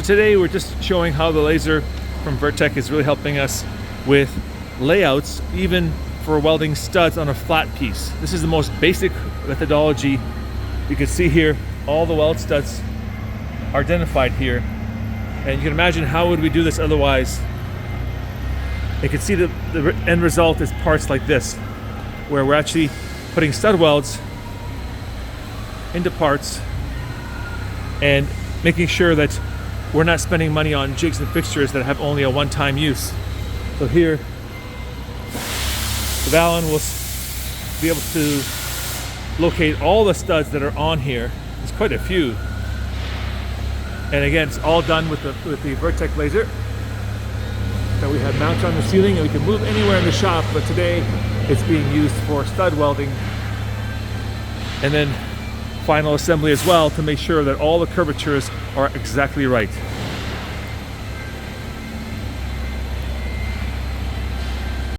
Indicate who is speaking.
Speaker 1: So today we're just showing how the laser from Vertec is really helping us with layouts, even for welding studs on a flat piece. This is the most basic methodology. You can see here all the weld studs are identified here, and you can imagine how would we do this otherwise. You can see the end result is parts like this, where we're actually putting stud welds into parts and making sure that we're not spending money on jigs and fixtures that have only a one-time use. So here, the Alan will be able to locate all the studs that are on here. There's quite a few. And again, it's all done with the Vertec laser that we have mounted on the ceiling, and we can move anywhere in the shop, but today it's being used for stud welding. And then final assembly as well to make sure that all the curvatures are exactly right.